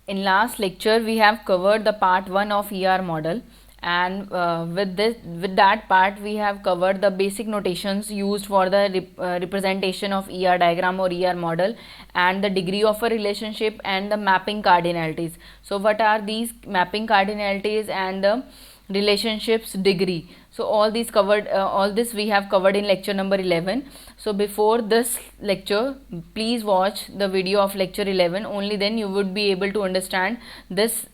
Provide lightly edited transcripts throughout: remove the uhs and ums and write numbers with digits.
In last lecture we have covered the part 1 of ER model, and with that part we have covered the basic notations used for the representation of ER diagram or ER model, and the degree of a relationship and the mapping cardinalities. So what are these mapping cardinalities and the relationships degree? So all these covered, all this we have covered in lecture number 11. So before this lecture, please watch the video of lecture 11, only then you would be able to understand this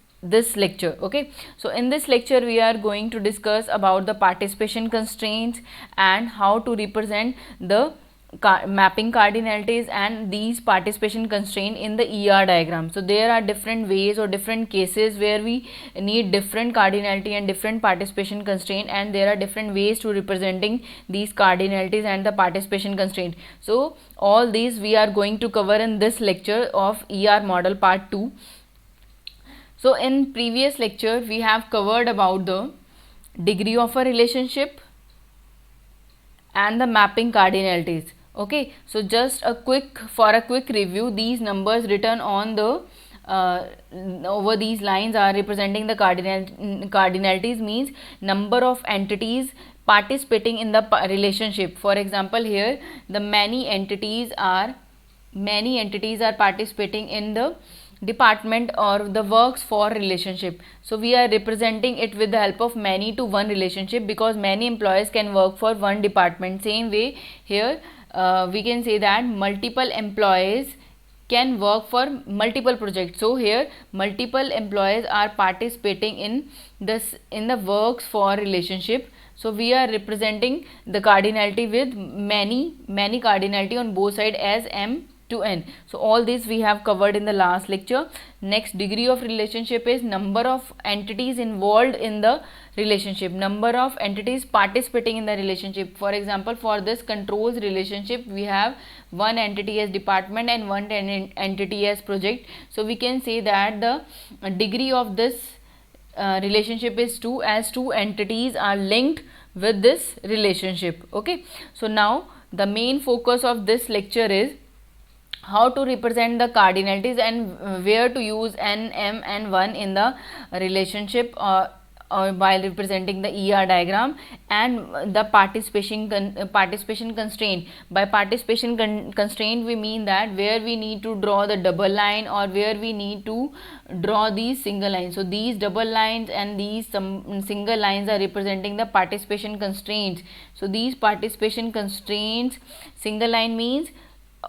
lecture. Okay, so in this lecture we are going to discuss about the participation constraints and how to represent the mapping cardinalities and these participation constraint in the ER diagram. So there are different ways or different cases where we need different cardinality and different participation constraint, and there are different ways to representing these cardinalities and the participation constraint. So all these we are going to cover in this lecture of ER model part 2. So in previous lecture we have covered about the degree of a relationship and the mapping cardinalities. Okay, so just a quick review, these numbers written on the over these lines are representing the cardinalities, means number of entities participating in the relationship. For example, here the many entities are participating in the department or the works for relationship. So we are representing it with the help of many to one relationship, because many employees can work for one department. Same way here we can say that multiple employees can work for multiple projects. So here multiple employees are participating in the works for relationship. So we are representing the cardinality with many cardinality on both sides as m to n. So all this we have covered in the last lecture. Next, degree of relationship is number of entities involved in the relationship, number of entities participating in the relationship. For example, for this controls relationship we have one entity as department and one entity as project. So we can say that the degree of this relationship is 2, as two entities are linked with this relationship. Okay, so now the main focus of this lecture is how to represent the cardinalities and where to use n, m and 1 in the relationship while representing the ER diagram, and the participation constraint. By participation constraint we mean that where we need to draw the double line or where we need to draw these single lines. So these double lines and these single lines are representing the participation constraints. So these participation constraints, single line means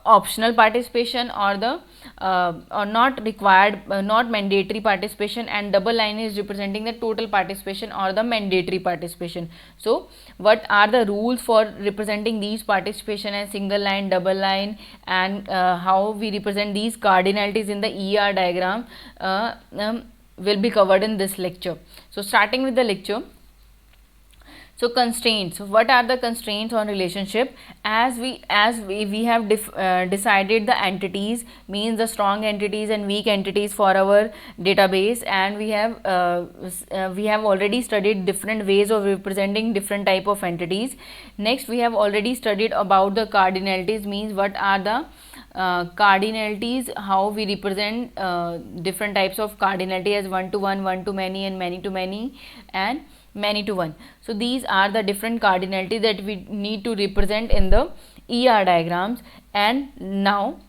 optional participation or the or not required, not mandatory participation, and double line is representing the total participation or the mandatory participation. So what are the rules for representing these participation as single line, double line, and how we represent these cardinalities in the ER diagram will be covered in this lecture. So starting with the lecture. So constraints. What are the constraints on relationship? As we have decided the entities, means the strong entities and weak entities for our database, and we have already studied different ways of representing different type of entities. Next, we have already studied about the cardinalities, means what are the cardinalities, how we represent different types of cardinality as one to one, one to many, and many to many, and many to one. So these are the different cardinality that we need to represent in the ER diagrams. And now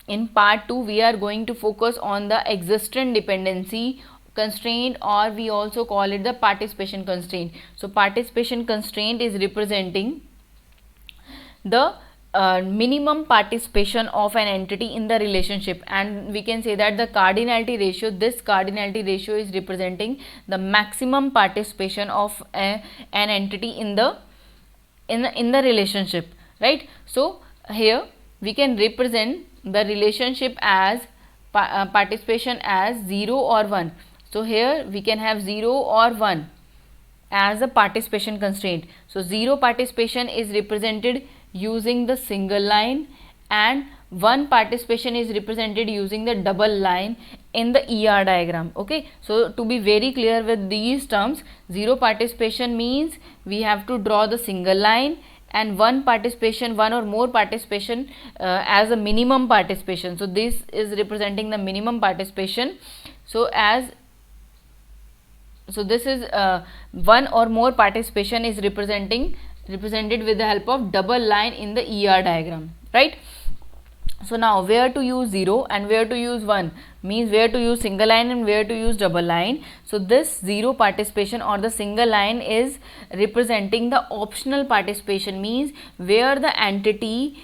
in part 2 we are going to focus on the existent dependency constraint, or we also call it the participation constraint. So participation constraint is representing the minimum participation of an entity in the relationship, and we can say that the cardinality ratio, this cardinality ratio is representing the maximum participation of an entity in the relationship, right? So here we can represent the relationship as participation as 0 or 1. So here we can have 0 or 1 as a participation constraint. So 0 participation is represented using the single line, and 1 participation is represented using the double line in the ER diagram. Okay, so to be very clear with these terms, 0 participation means we have to draw the single line, and one participation, one or more participation as a minimum participation. So this is representing the minimum participation. So this is one or more participation is represented with the help of double line in the ER diagram, right? So now where to use 0 and where to use 1 means where to use single line and where to use double line. So this 0 participation or the single line is representing the optional participation, means where the entity's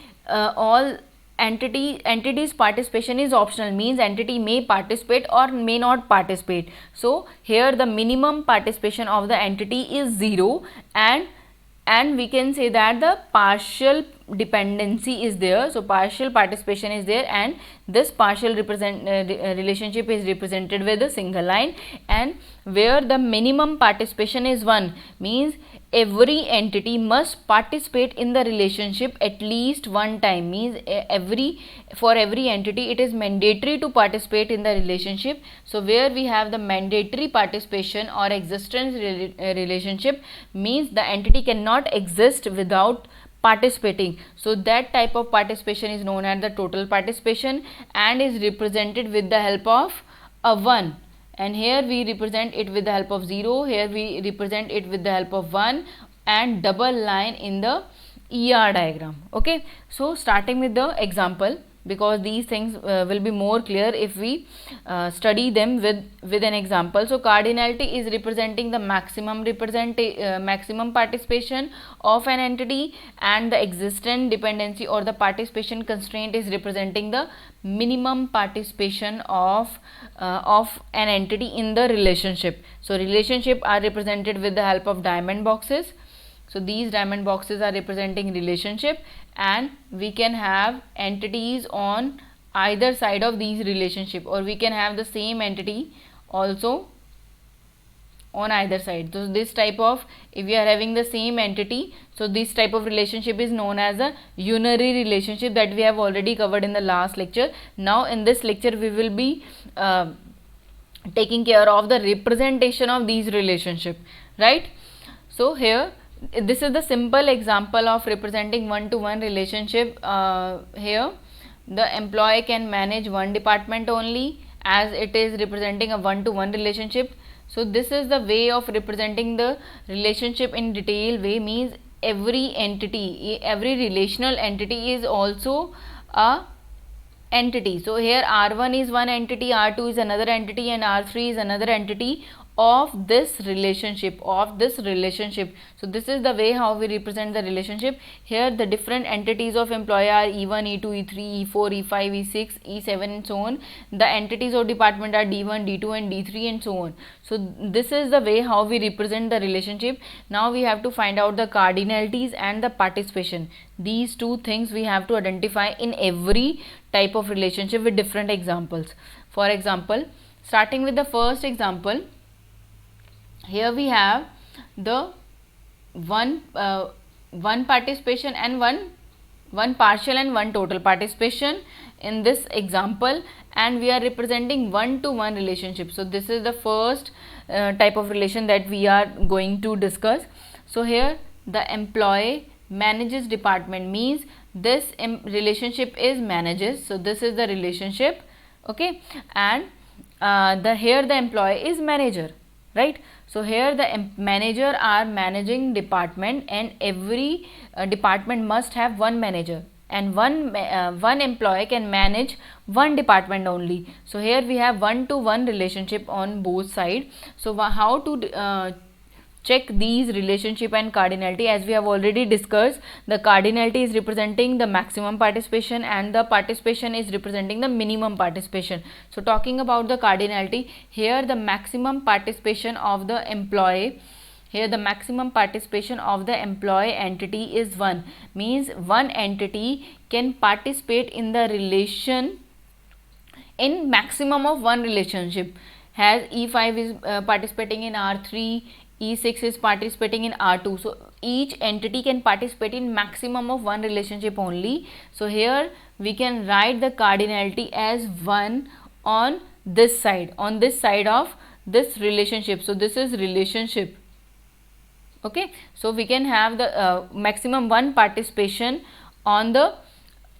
participation is optional, means entity may participate or may not participate. So here the minimum participation of the entity is 0, and we can say that the partial dependency is there. So partial participation is there, and this partial relationship is represented with a single line. And where the minimum participation is 1 means every entity must participate in the relationship at least one time, means for every entity it is mandatory to participate in the relationship. So where we have the mandatory participation or existence relationship means the entity cannot exist without participating. So that type of participation is known as the total participation and is represented with the help of a 1. And here we represent it with the help of 0, here we represent it with the help of 1 and double line in the ER diagram. Okay, so starting with the example, because these things will be more clear if we study them with an example. So cardinality is representing the maximum participation of an entity, and the existent dependency or the participation constraint is representing the minimum participation of an entity in the relationship. So relationship are represented with the help of diamond boxes. So these diamond boxes are representing relationship, and we can have entities on either side of these relationship, or we can have the same entity also on either side. So this type of, if we are having the same entity, so this type of relationship is known as a unary relationship that we have already covered in the last lecture. Now in this lecture we will be taking care of the representation of these relationship, right? So here this is the simple example of representing one-to-one relationship. Here the employee can manage one department only, as it is representing a one-to-one relationship. So this is the way of representing the relationship in detail way, means every entity, every relational entity is also a entity. So here R1 is one entity, R2 is another entity, and R3 is another entity of this relationship. So this is the way how we represent the relationship. Here the different entities of employee are E1, E2, E3, E4, E5, E6, E7 and so on. The entities of department are D1, D2 and D3 and so on. So this is the way how we represent the relationship. Now we have to find out the cardinalities and the participation. These two things we have to identify in every type of relationship with different examples. For example, starting with the first example, here we have the one participation and one partial and one total participation in this example, and we are representing one-to-one relationship. So this is the first type of relation that we are going to discuss. So here the employee manages department, means this relationship is manages. So this is the relationship, okay, and here the employee is manager, right? So here the manager are managing department, and every department must have one manager, and one employee can manage one department only. So here we have one-to-one relationship on both sides. So how to check these relationship and cardinality? As we have already discussed, the cardinality is representing the maximum participation and the participation is representing the minimum participation. So talking about the cardinality, here the maximum participation of the employee, here the maximum participation of the employee entity is 1, means one entity can participate in the relation in maximum of one relationship. As E5 is participating in R3, E6 is participating in R2. So each entity can participate in maximum of one relationship only. So here we can write the cardinality as 1 on this side of this relationship. So this is relationship. Okay, so we can have the maximum one participation on the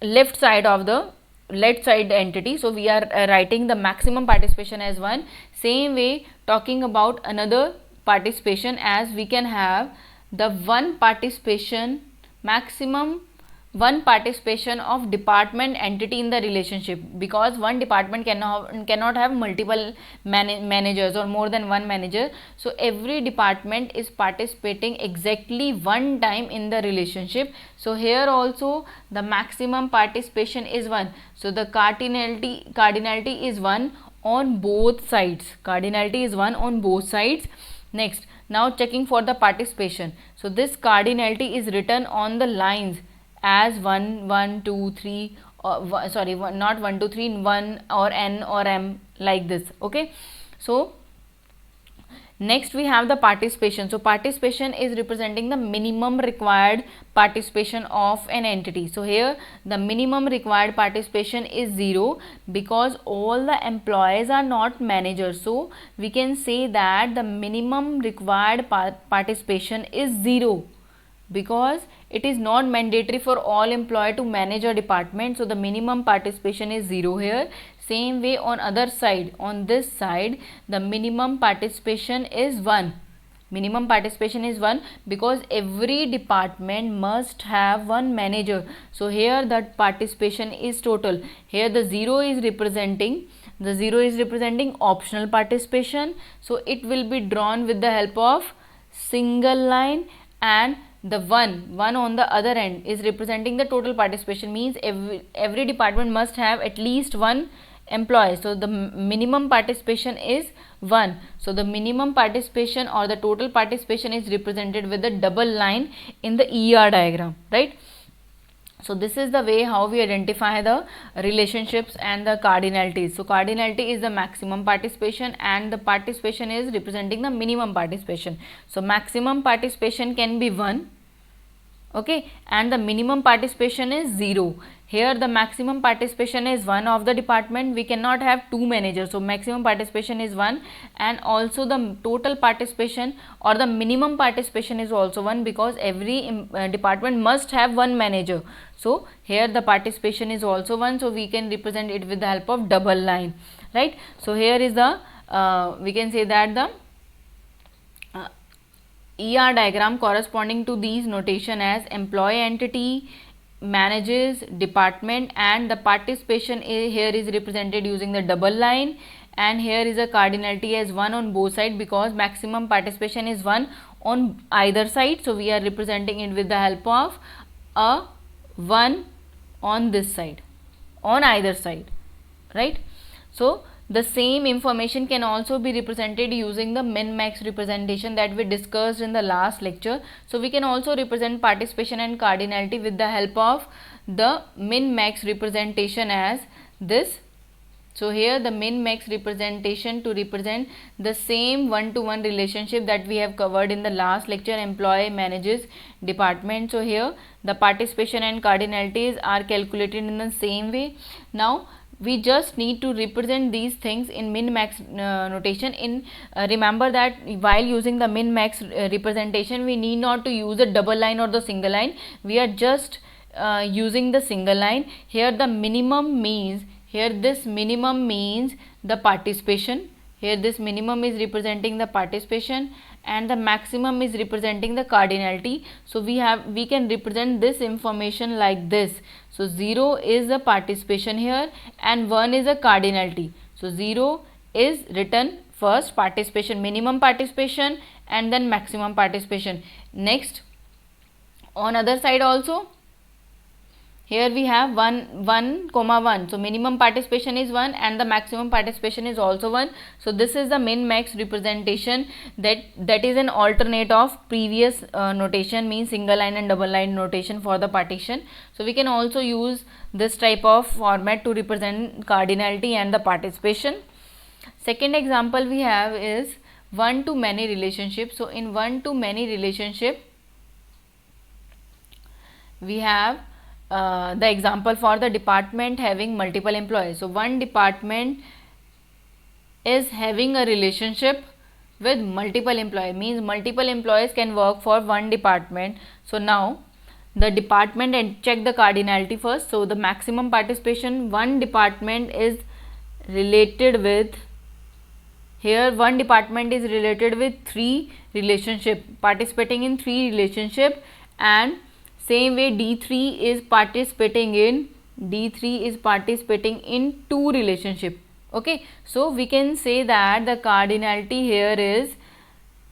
left side of the left side entity. So we are writing the maximum participation as 1. Same way, talking about another participation, as we can have the one participation, maximum one participation of department entity in the relationship, because one department cannot have multiple managers or more than one manager. So every department is participating exactly one time in the relationship. So here also the maximum participation is 1. So the cardinality is 1 on both sides. Cardinality is 1 on both sides. Next, now checking for the participation. So this cardinality is written on the lines as 1 1 2 3, sorry, not 1 2 3, 1 or n or m, like this. Okay, so next we have the participation. So participation is representing the minimum required participation of an entity. So here the minimum required participation is 0, because all the employees are not managers. So we can say that the minimum required participation is 0, because it is not mandatory for all employee to manage a department. So the minimum participation is 0 here. Same way on other side, on this side the minimum participation is 1. Minimum participation is 1 because every department must have one manager. So here that participation is total. Here the 0 is representing optional participation. So it will be drawn with the help of single line, and the one on the other end is representing the total participation, means every department must have at least one employee. So the minimum participation is 1. So the minimum participation or the total participation is represented with the double line in the ER diagram, right? So this is the way how we identify the relationships and the cardinalities. So cardinality is the maximum participation and the participation is representing the minimum participation. So maximum participation can be 1, okay, and the minimum participation is 0. Here the maximum participation is 1 of the department. We cannot have 2 managers, so maximum participation is 1, and also the total participation or the minimum participation is also 1, because every department must have one manager. So here the participation is also 1, so we can represent it with the help of double line, right? So here is the we can say that the ER diagram corresponding to these notation as employee entity, manages, department, and the participation here is represented using the double line, and here is a cardinality as 1 on both sides, because maximum participation is 1 on either side. So we are representing it with the help of a 1 on this side, on either side, right? So the same information can also be represented using the min-max representation that we discussed in the last lecture. So we can also represent participation and cardinality with the help of the min-max representation as this. So here the min-max representation to represent the same one-to-one relationship that we have covered in the last lecture, employee manages department. So here the participation and cardinalities are calculated in the same way. Now we just need to represent these things in min-max notation. In remember that while using the min-max representation, we need not to use a double line or the single line. We are just using the single line. Here the minimum means, here this minimum means the participation. Here this minimum is representing the participation and the maximum is representing the cardinality. So we can represent this information like this. So 0 is the participation here and 1 is a cardinality. So 0 is written first, participation, minimum participation, and then maximum participation. Next, on other side also, here we have 1 comma 1. So minimum participation is 1 and the maximum participation is also 1. So this is the min-max representation that is an alternate of previous notation, means single line and double line notation for the partition. So we can also use this type of format to represent cardinality and the participation. Second example we have is one-to-many relationship. So in one-to-many relationship, we have the example for the department having multiple employees. So one department is having a relationship with multiple employee, means multiple employees can work for one department. So now the department, and check the cardinality first. So the maximum participation, one department is related with, here one department is related with 3 relationship, participating in 3 relationship, and same way D3 is participating in, D3 is participating in 2 relationship. Okay, so we can say that the cardinality here is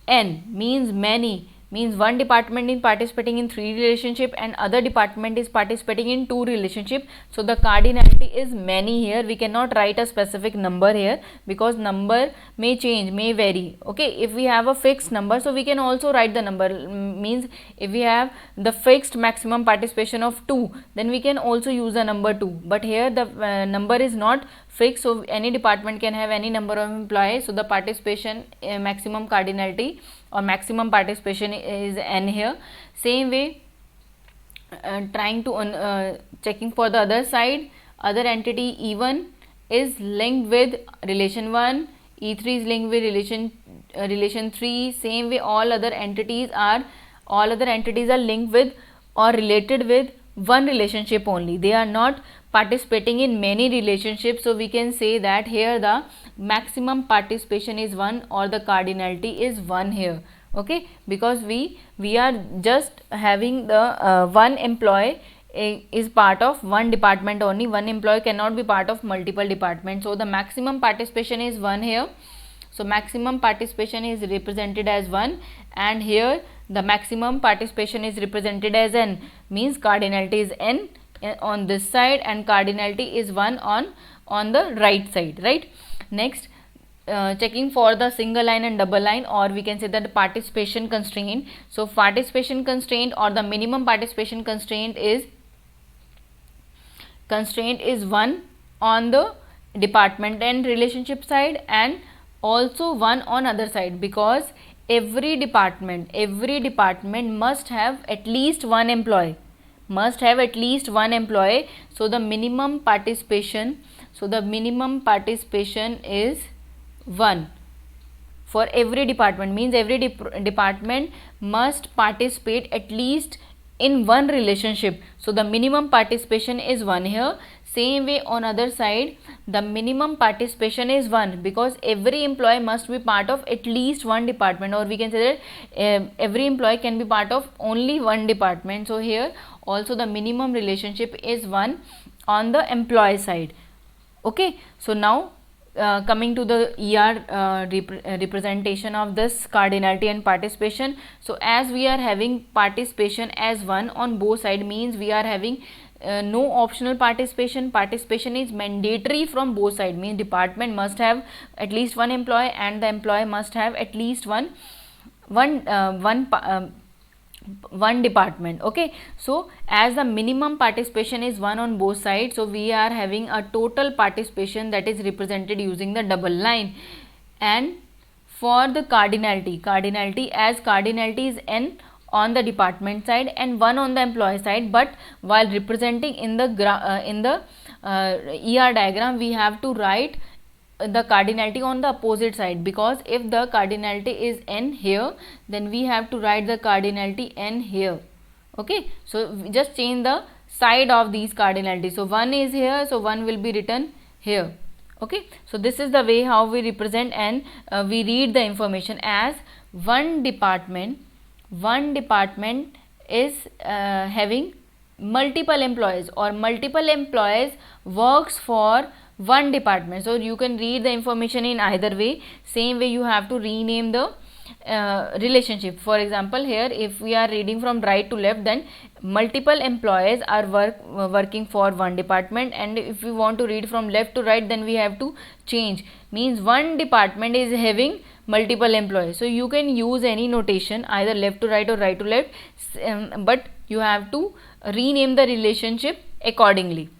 n, means many, means one department is participating in 3 relationship and other department is participating in 2 relationship. So the cardinality is many here. We cannot write a specific number here because number may change, may vary. Okay, if we have a fixed number, so we can also write the number, means if we have the fixed maximum participation of 2, then we can also use the number 2, but here the number is not fixed, so any department can have any number of employees. So the participation maximum cardinality or maximum participation is n here. Same way, trying to checking for the other side, other entity E1 is linked with relation 1, E3 is linked with relation 3. Same way, all other entities are linked with or related with one relationship only. They are not participating in many relationships. So we can say that here the maximum participation is 1 or the cardinality is 1 here. Okay, because we are just having the one employee is part of one department only. One employee cannot be part of multiple departments. So the maximum participation is 1 here. So maximum participation is represented as 1, and here the maximum participation is represented as n, means cardinality is n on this side and cardinality is 1 on the right side, right? Next, checking for the single line and double line, or we can say that the participation constraint. So participation constraint or the minimum participation constraint is 1 on the department and relationship side and also 1 on other side, because every department must have at least one employee, so the minimum participation is 1 for every department, means every department must participate at least in one relationship. So the minimum participation is 1 here. Same way on other side, the minimum participation is 1 because every employee must be part of at least one department, or we can say that every employee can be part of only one department. So here also the minimum relationship is 1 on the employee side. Okay, so now coming to the ER representation of this cardinality and participation. So as we are having participation as 1 on both sides, means we are having no optional participation. Participation is mandatory from both sides, means department must have at least one employee and the employee must have at least one department. Okay, so as the minimum participation is 1 on both sides, so we are having a total participation that is represented using the double line. And for the cardinality, as cardinality is n on the department side and 1 on the employee side, but while representing in the ER diagram, we have to write the cardinality on the opposite side, because if the cardinality is n here, then we have to write the cardinality n here. Okay, so we just change the side of these cardinalities. So 1 is here, so 1 will be written here. Okay, so this is the way how we represent, and we read the information as one department is having multiple employees, or multiple employees works for one department. So you can read the information in either way. Same way you have to rename the relationship. For example, here if we are reading from right to left, then multiple employees are working for one department, and if we want to read from left to right, then we have to change, means one department is having multiple employees. So you can use any notation, either left to right or right to left, but you have to rename the relationship accordingly.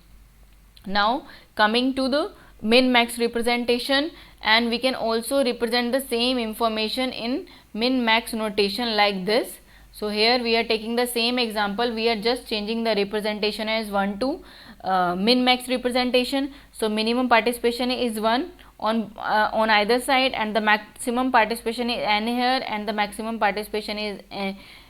Now coming to the min max representation, and we can also represent the same information in min max notation like this. So here we are taking the same example, we are just changing the representation as 1 to min max representation. So minimum participation is 1 on either side, and the maximum participation is n here, and the maximum participation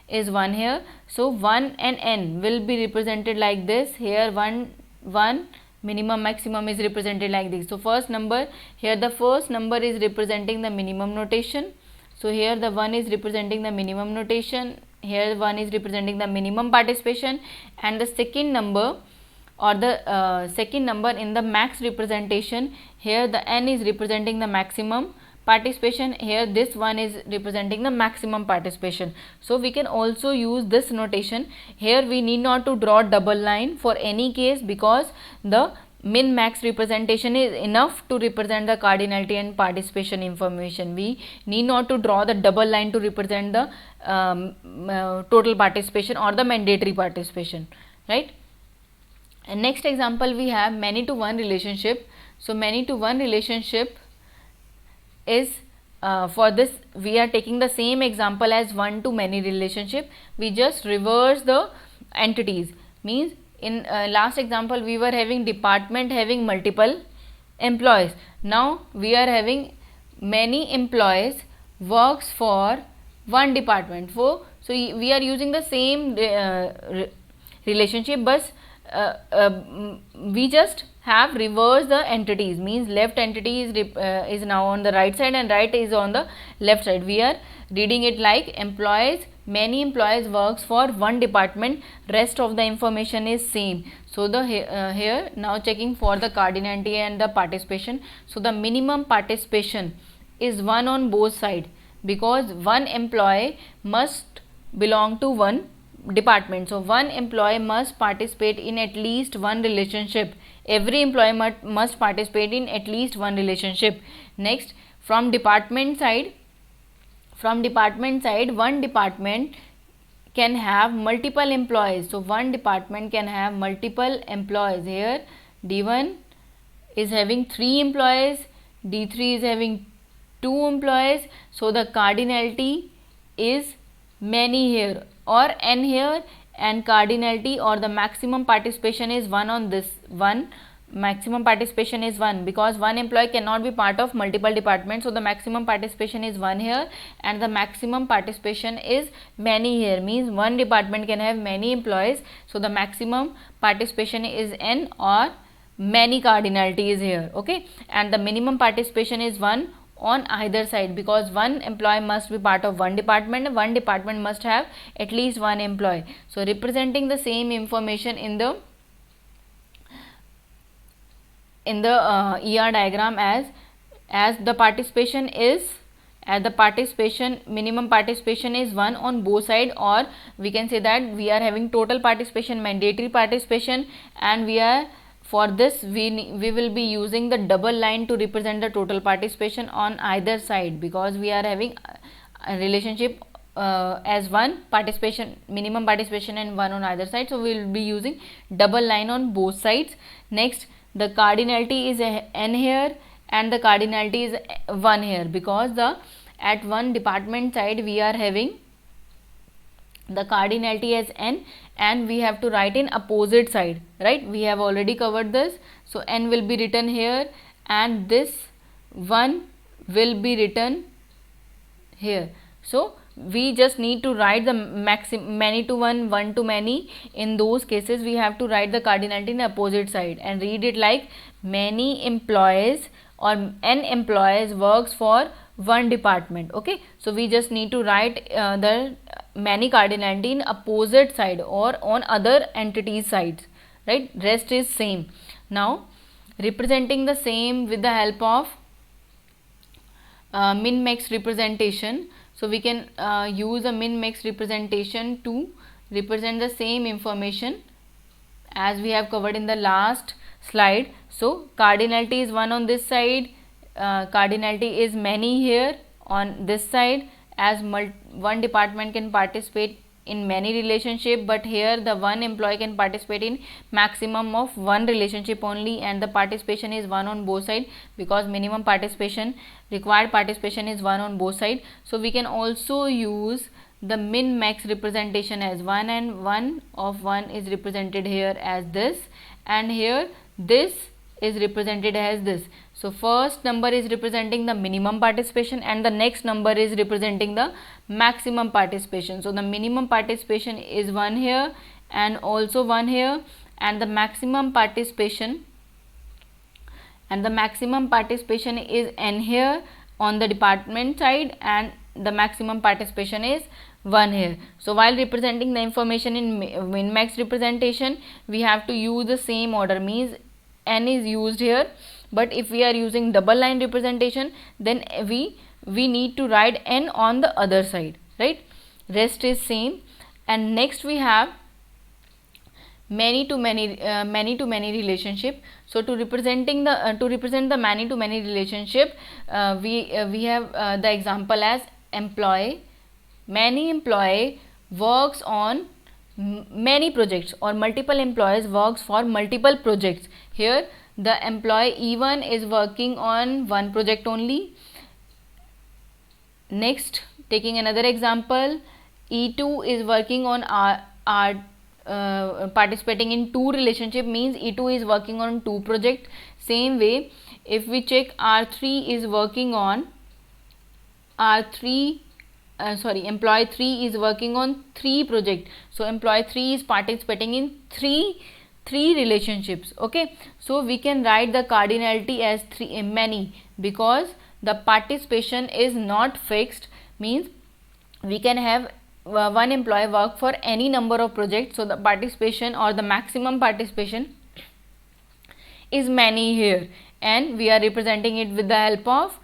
is 1 here. So 1 and n will be represented like this. Here 1 minimum maximum is represented like this. So first number, here the first number is representing the minimum notation. So here the 1 is representing the minimum notation, here 1 is representing the minimum participation, and the second number, or the second number in the max representation, here the n is representing the maximum participation, here this one is representing the maximum participation. So we can also use this notation. Here we need not to draw double line for any case, because the min max representation is enough to represent the cardinality and participation information. We need not to draw the double line to represent the total participation or the mandatory participation, right? And next example, we have many to one relationship. So many to one relationship is, for this we are taking the same example as one to many relationship. We just reverse the entities. Means in last example we were having department having multiple employees. Now we are having many employees works for one department. So we are using the same relationship, but we just have reversed the entities. Means left entity is now on the right side and right is on the left side. We are reading it like employees, many employees works for one department, rest of the information is same. So the here now checking for the cardinality and the participation. So the minimum participation is 1 on both sides, because one employee must belong to one department. So one employee must participate in at least one relationship. Every employee must participate in at least one relationship. Next, from department side, one department can have multiple employees. So one department can have multiple employees. Here D1 is having 3 employees, D3 is having 2 employees. So the cardinality is many here or n here, and cardinality or the maximum participation is 1 on this one. Maximum participation is 1 because one employee cannot be part of multiple departments. So the maximum participation is 1 here, and the maximum participation is many here. Means one department can have many employees. So the maximum participation is n, or many cardinality is here. Okay, and the minimum participation is 1 on either side, because one employee must be part of one department. One department must have at least one employee. So representing the same information in the ER diagram as the participation is, as the participation, minimum participation is 1 on both sides, or we can say that we are having total participation, mandatory participation, and we are, for this we will be using the double line to represent the total participation on either side, because we are having a relationship as 1 participation, minimum participation, and 1 on either side. So we will be using double line on both sides. Next, the cardinality is n here and the cardinality is 1 here, because the at one department side we are having the cardinality as n, and we have to write in opposite side, right? We have already covered this. So n will be written here, and this 1 will be written here. So we just need to write the many to one, one to many. In those cases we have to write the cardinality in the opposite side and read it like many employees or n employees works for one department. Okay, so we just need to write the many cardinality in opposite side or on other entities sides, right? Rest is same. Now representing the same with the help of min max representation. So we can use a min max representation to represent the same information as we have covered in the last slide. So cardinality is 1 on this side, cardinality is many here on this side, as one department can participate in many relationship, but here the one employee can participate in maximum of one relationship only, and the participation is 1 on both sides, because minimum participation, required participation is 1 on both sides. So we can also use the min max representation as 1, and 1 of 1 is represented here as this, and here this is represented as this. So first number is representing the minimum participation and the next number is representing the maximum participation. So the minimum participation is 1 here and also 1 here, and the maximum participation is n here on the department side, and the maximum participation is 1 here. So while representing the information in min max representation, we have to use the same order, means n is used here, but if we are using double line representation, then we need to write n on the other side, right? Rest is same. And next we have many to many relationship. So to represent the many to many relationship, we have the example as employee. Many employee works on many projects, or multiple employees works for multiple projects. Here the employee E1 is working on one project only. Next, taking another example, E2 is working on participating in two relationship, means E2 is working on two project. Same way, if we check R3 is working on employee 3 is working on 3 project. So employee 3 is participating in three relationships. Okay, so we can write the cardinality as many, because the participation is not fixed, means we can have one employee work for any number of projects. So the participation or the maximum participation is many here, and we are representing it with the help of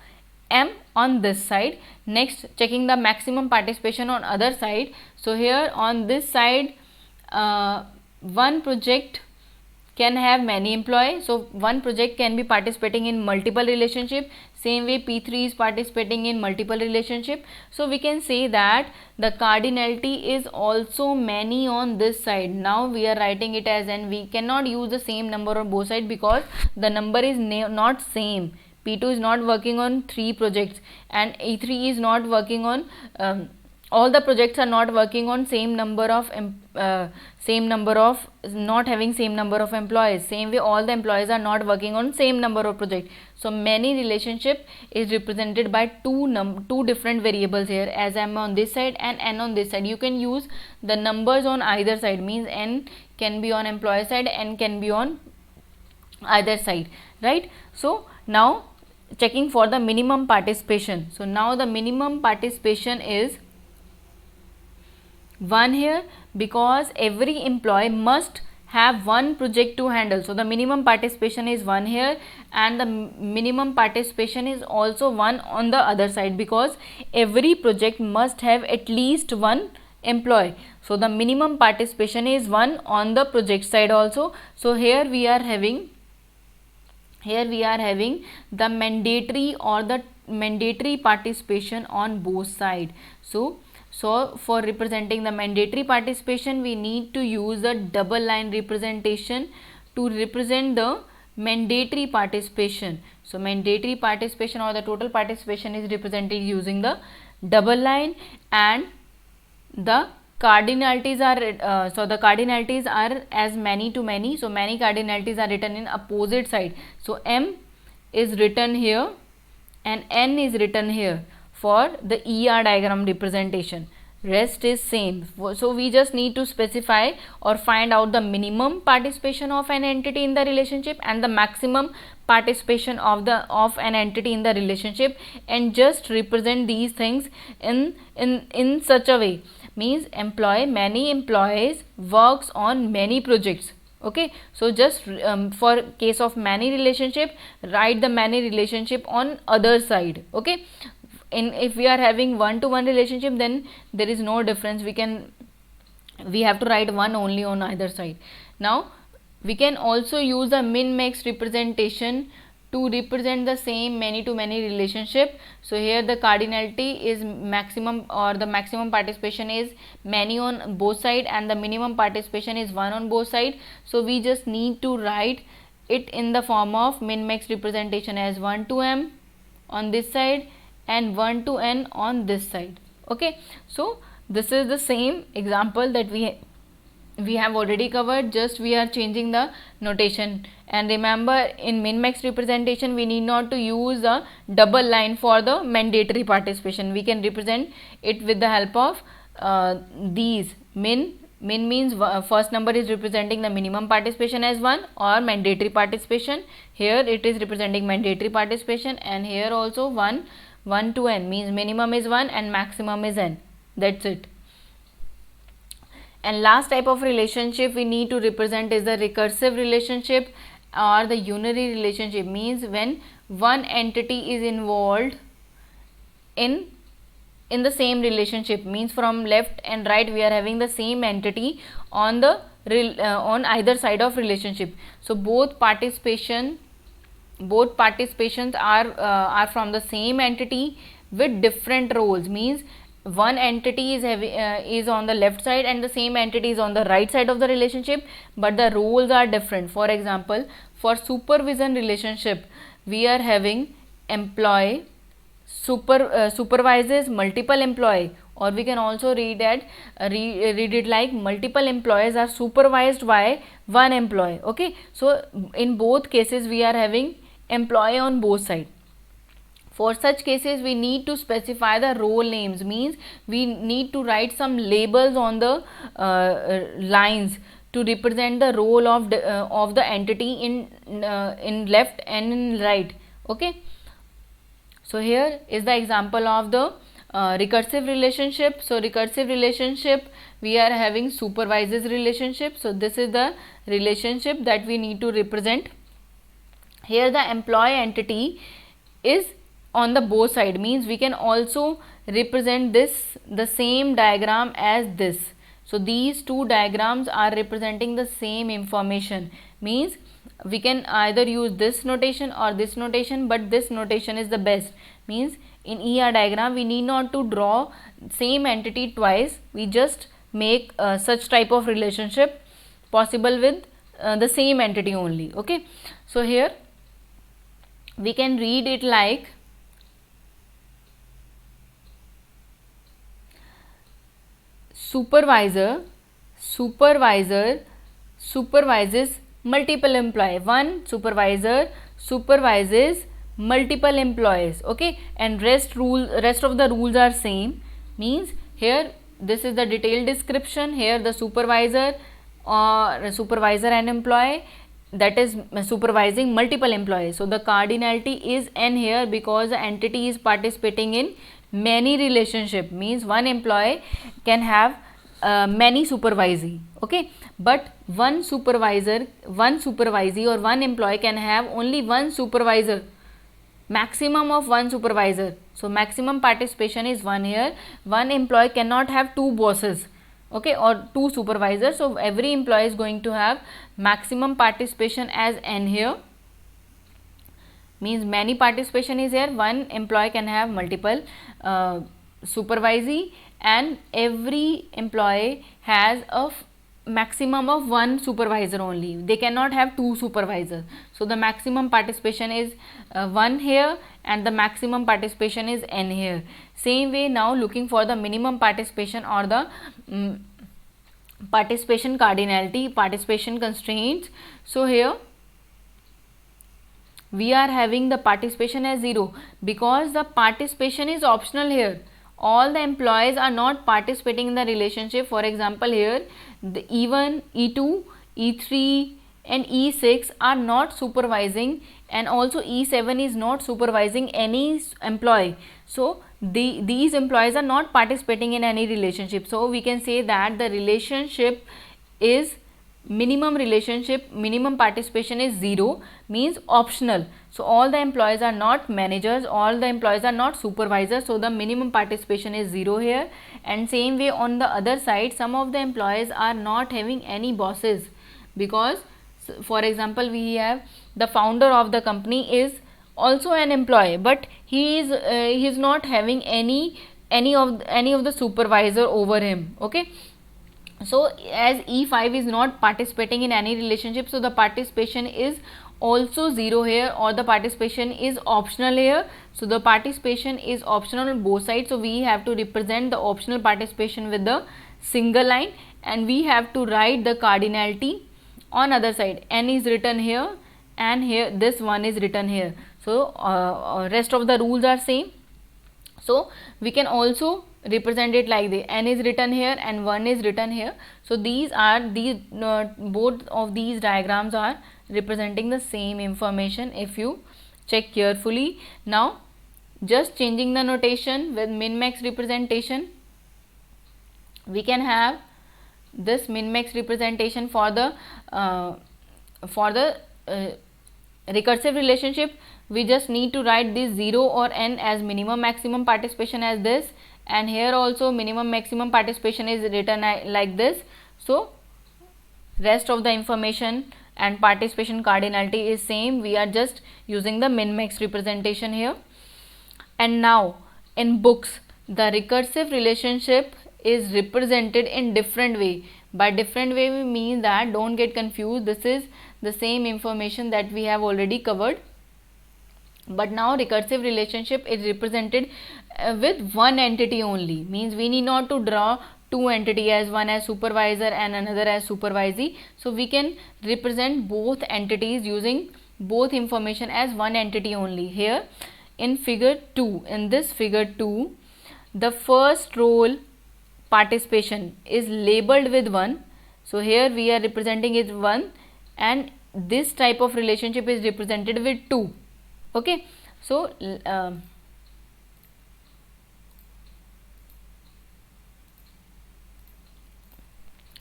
m on this side. Next, checking the maximum participation on other side. So here on this side, one project can have many employees, so one project can be participating in multiple relationship. Same way, P3 is participating in multiple relationship. So we can say that the cardinality is also many on this side. Now we are writing it as n. We cannot use the same number on both sides because the number is not same. P2 is not working on 3 projects and E3 is not working on all the projects are not working on same number of not having same number of employees. Same way, all the employees are not working on same number of projects. So many relationship is represented by two different variables here, as m on this side and n on this side. You can use the numbers on either side, means n can be on employee side, n can be on either side, right? So now checking for the minimum participation. So now the minimum participation is 1 here, because every employee must have one project to handle. So the minimum participation is 1 here, and the minimum participation is also 1 on the other side, because every project must have at least one employee. So the minimum participation is 1 on the project side also. So here we are having the mandatory or the mandatory participation on both sides. So for representing the mandatory participation, we need to use the double line representation to represent the mandatory participation. So mandatory participation or the total participation is represented using the double line, and the cardinalities are as many to many. So many cardinalities are written in opposite side. So m is written here and n is written here for the ER diagram representation. Rest is same. So we just need to specify or find out the minimum participation of an entity in the relationship and the maximum participation of an entity in the relationship, and just represent these things in such a way, means many employees works on many projects. Okay, so just for case of many relationship, write the many relationship on other side. Okay, if we are having one-to-one relationship, then there is no difference. We have to write one only on either side. Now we can also use the min-max representation to represent the same many to many relationship. So here the cardinality is maximum, or the maximum participation is many on both side, and the minimum participation is 1 on both side. So we just need to write it in the form of min-max representation as 1 to m on this side and 1 to n on this side. Okay, so this is the same example that we we have already covered, just we are changing the notation. And remember, in min-max representation we need not to use a double line for the mandatory participation. We can represent it with the help of these. Min means first number is representing the minimum participation as 1 or mandatory participation. Here it is representing mandatory participation, and here also 1 to n means minimum is 1 and maximum is n. That's it. And last type of relationship we need to represent is the recursive relationship or the unary relationship, means when one entity is involved in the same relationship, means from left and right we are having the same entity on the on either side of relationship. So both participations are from the same entity with different roles, means one entity is on the left side and the same entity is on the right side of the relationship, but the roles are different. For example, for supervision relationship we are having employee supervises multiple employee, or we can also read it like multiple employees are supervised by one employee. Okay, so in both cases we are having employee on both sides. For such cases we need to specify the role names, means we need to write some labels on the lines to represent the role of the entity in left and in right. Okay, so here is the example of the recursive relationship. So recursive relationship we are having supervises relationship. So this is the relationship that we need to represent. Here the employee entity is on the both side, means we can also represent this the same diagram as this. So these two diagrams are representing the same information, means we can either use this notation or this notation, but this notation is the best. Means in ER diagram we need not to draw same entity twice, we just make such type of relationship possible with the same entity only. Okay, so here we can read it like supervisor supervises multiple employee. One supervisor supervises multiple employees. Okay, and rest of the rules are same, means here this is the detailed description. Here the supervisor and employee, that is supervising multiple employees. So the cardinality is n here because the entity is participating in many relationship, means one employee can have many supervisee. Okay, but one supervisee or one employee can have only one supervisor, maximum of one supervisor. So maximum participation is 1 here. One employee cannot have two bosses, okay, or two supervisors. So every employee is going to have maximum participation as n here, means many participation is here. One employee can have multiple supervisee, and every employee has a maximum of one supervisor only. They cannot have two supervisors. So the maximum participation is 1 here and the maximum participation is n here. Same way, now looking for the minimum participation or the participation cardinality, participation constraints. So here we are having the participation as 0 because the participation is optional here. All the employees are not participating in the relationship. For example, here the E1, E2, E3 and E6 are not supervising, and also E7 is not supervising any employee. So these employees are not participating in any relationship. So we can say that the relationship is minimum participation is 0, means optional. So all the employees are not managers, all the employees are not supervisors, so the minimum participation is 0 here. And same way on the other side, some of the employees are not having any bosses, because for example we have the founder of the company is also an employee, but he is not having any of the supervisor over him. Okay, so as E5 is not participating in any relationship, so the participation is also 0 here, or the participation is optional here. So the participation is optional on both sides, so we have to represent the optional participation with the single line. and we have to write the cardinality on other side. N is written here and here this one is written here. So rest of the rules are same. So we can also represent it like this: n is written here and 1 is written here. So these are both of these diagrams are representing the same information if you check carefully. Now just changing the notation with min max representation, we can have this min max representation for the recursive relationship. We just need to write this 0 or n as minimum maximum participation as this, and here also minimum maximum participation is written like this. So rest of the information and participation cardinality is same. We are just using the min max representation here. And now in books the recursive relationship is represented in different way. By different way we mean that, don't get confused, this is the same information that we have already covered, but now recursive relationship is represented with one entity only. Means we need not to draw two entity, as one as supervisor and another as supervisee. So we can represent both entities using both information as one entity only. Here in figure 2, in this figure 2, the first role participation is labeled with 1. So here we are representing it 1, and this type of relationship is represented with 2. Okay, so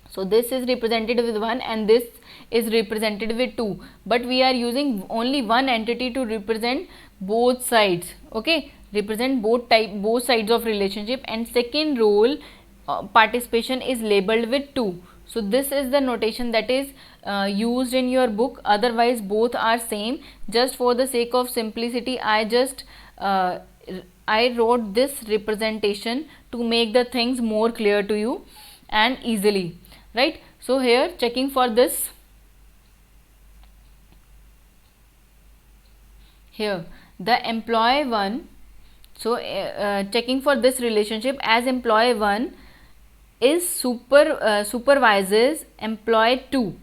so this is represented with 1 and this is represented with 2, but we are using only one entity to represent both sides. Okay, represent both sides of relationship, and second role participation is labeled with 2. So this is the notation that is used in your book. Otherwise both are same. Just for the sake of simplicity, I just I wrote this representation to make the things more clear to you and easily, right? So here checking for this, here the employee 1, so checking for this relationship, as employee 1 is supervises employee 2,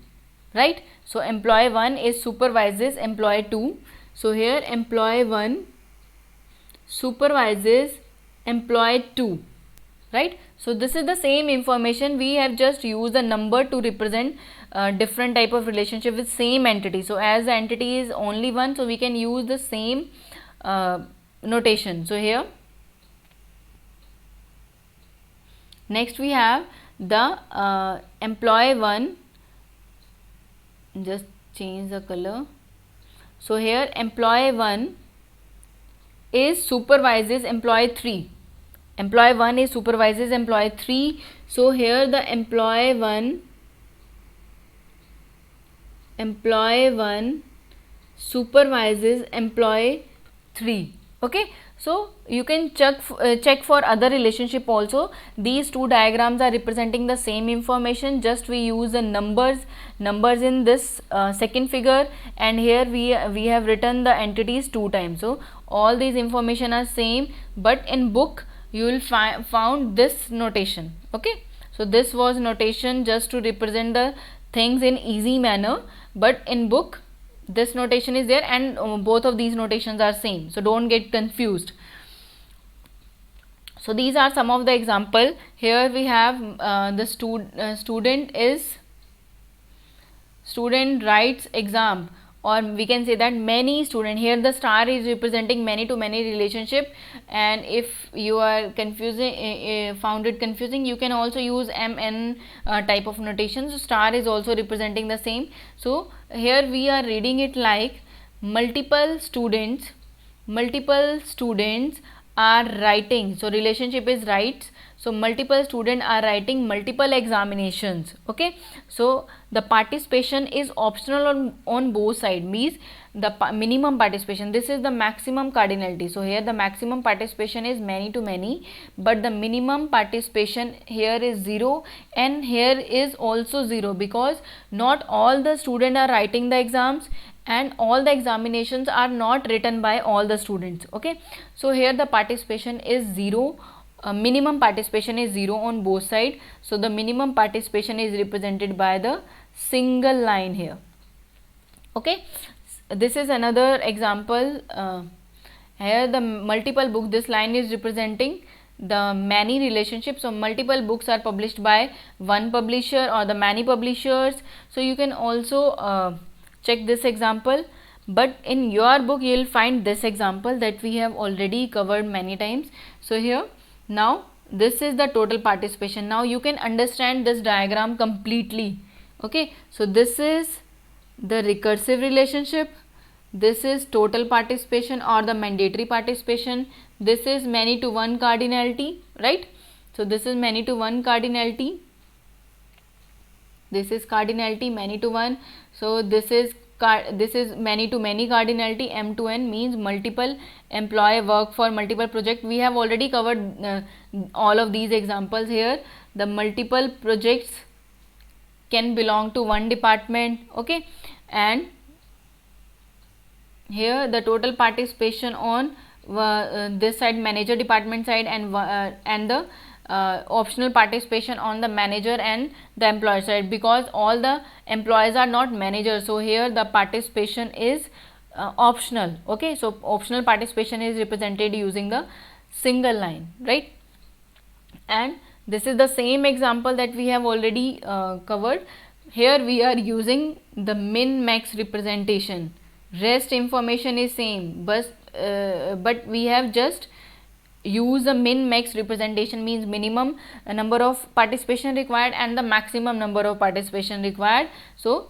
right? So employee 1 is supervises employee 2. So here employee 1 supervises employee 2, right? So this is the same information. We have just used the number to represent different type of relationship with same entity. So as the entity is only one, so we can use the same notation. So here next we have the employee 1, just change the color. So here employee 1 is supervises employee 3. Employee 1 is supervises employee 3. So here the employee 1 supervises employee 3. Okay, so you can check for other relationship also. These two diagrams are representing the same information, just we use the numbers in this second figure, and here we have written the entities 2 times. So all these information are same, but in book you will found this notation. Okay, so this was notation just to represent the things in easy manner, but in book this notation is there, and both of these notations are same, so don't get confused. So these are some of the example. Here we have the student writes exam, or we can say that many student. Here the star is representing many to many relationship, and if you are confusing found it confusing, you can also use mn type of notation. So star is also representing the same. So here we are reading it like multiple students are writing. So relationship is writes. So multiple students are writing multiple examinations. Okay, so the participation is optional on both sides, means the minimum participation, this is the maximum cardinality. So here the maximum participation is many to many, but the minimum participation here is 0, and here is also 0, because not all the students are writing the exams, and all the examinations are not written by all the students. Okay, so here the participation is 0 minimum participation is 0 on both sides. So the minimum participation is represented by the single line here. Okay, this is another example. Here the multiple book, this line is representing the many relationships. So multiple books are published by one publisher or the many publishers. So you can also check this example, but in your book you will find this example that we have already covered many times. So here now this is the total participation. Now you can understand this diagram completely. Okay, so this is the recursive relationship, this is total participation or the mandatory participation, this is many to one cardinality, right? So this is many to one cardinality, this is cardinality many to one. So this is many to many cardinality. M to N means multiple employee work for multiple project. We have already covered all of these examples here. The multiple projects can belong to one department. Okay, and here the total participation on this side, manager department side, and the optional participation on the manager and the employer side, because all the employees are not managers. So here the participation is optional. Okay, so optional participation is represented using the single line, right? And this is the same example that we have already covered. Here we are using the min max representation. Rest information is same, but we have just use the min max representation, means minimum number of participation required and the maximum number of participation required. So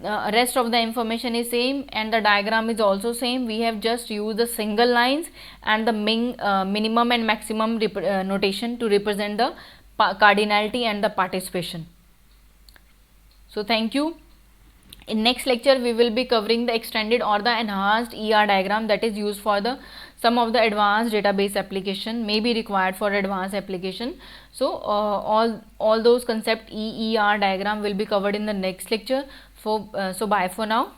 rest of the information is same and the diagram is also same. We have just used the single lines and the minimum and maximum notation to represent the cardinality and the participation. So thank you. In next lecture we will be covering the extended or the enhanced ER diagram that is used for the some of the advanced database application, may be required for advanced application. So all those concept ER diagram will be covered in the next lecture. So bye for now.